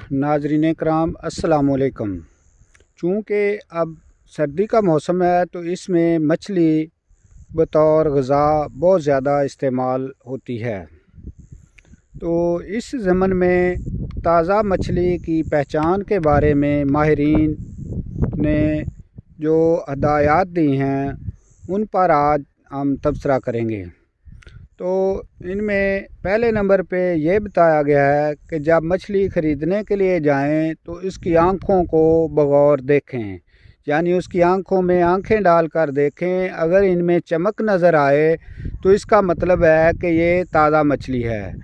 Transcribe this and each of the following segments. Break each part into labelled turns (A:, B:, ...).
A: नाजरीन कराम अस्सलाम वालेकुम। चूँकि अब सर्दी का मौसम है तो इसमें मछली बतौर ग़िज़ा बहुत ज़्यादा इस्तेमाल होती है। तो इस ज़मन में ताज़ा मछली की पहचान के बारे में माहिरीन ने जो हदायत दी हैं उन पर आज हम तबसरा करेंगे। तो इनमें पहले नंबर पे ये बताया गया है कि जब मछली ख़रीदने के लिए जाएं तो इसकी आँखों को बगौर देखें, यानी उसकी आँखों में आँखें डालकर देखें। अगर इनमें चमक नज़र आए तो इसका मतलब है कि ये ताज़ा मछली है,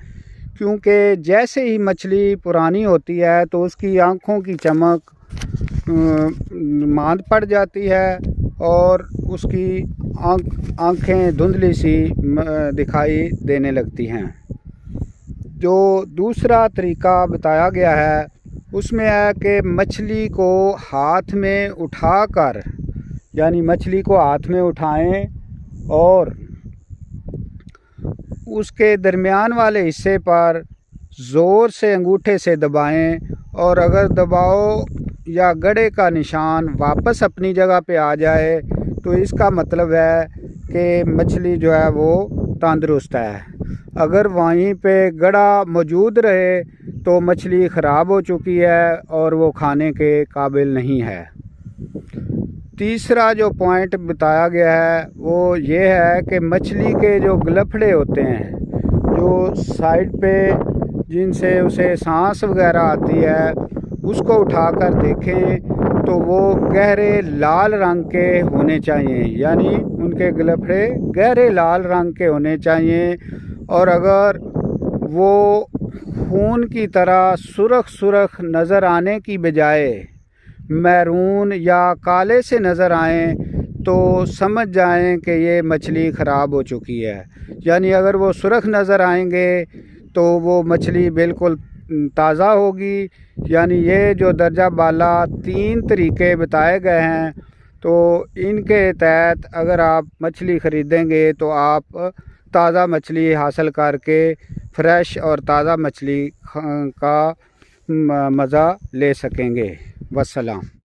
A: क्योंकि जैसे ही मछली पुरानी होती है तो उसकी आँखों की चमक मांद पड़ जाती है और उसकी आँखें धुंधली सी दिखाई देने लगती हैं। जो दूसरा तरीका बताया गया है उसमें है कि मछली को हाथ में उठाकर, यानी मछली को हाथ में उठाएं और उसके दरमियान वाले हिस्से पर ज़ोर से अंगूठे से दबाएं, और अगर दबाव या गड़े का निशान वापस अपनी जगह पे आ जाए तो इसका मतलब है कि मछली जो है वो तंदुरुस्त है। अगर वहीं पे गड़ा मौजूद रहे तो मछली ख़राब हो चुकी है और वो खाने के काबिल नहीं है। तीसरा जो पॉइंट बताया गया है वो ये है कि मछली के जो गलफड़े होते हैं, जो साइड पे जिनसे उसे सांस वगैरह आती है, उसको उठाकर देखें तो वो गहरे लाल रंग के होने चाहिए, यानी उनके गलफड़े गहरे लाल रंग के होने चाहिए। और अगर वो खून की तरह सुर्ख सुर्ख नज़र आने की बजाय मैरून या काले से नज़र आएँ तो समझ जाएं कि ये मछली ख़राब हो चुकी है। यानी अगर वो सुर्ख नज़र आएंगे तो वो मछली बिल्कुल ताज़ा होगी। यानी ये जो दर्जा बाला 3 तरीके बताए गए हैं, तो इनके तहत अगर आप मछली ख़रीदेंगे तो आप ताज़ा मछली हासिल करके फ्रेश और ताज़ा मछली का मज़ा ले सकेंगे। वस्सलाम।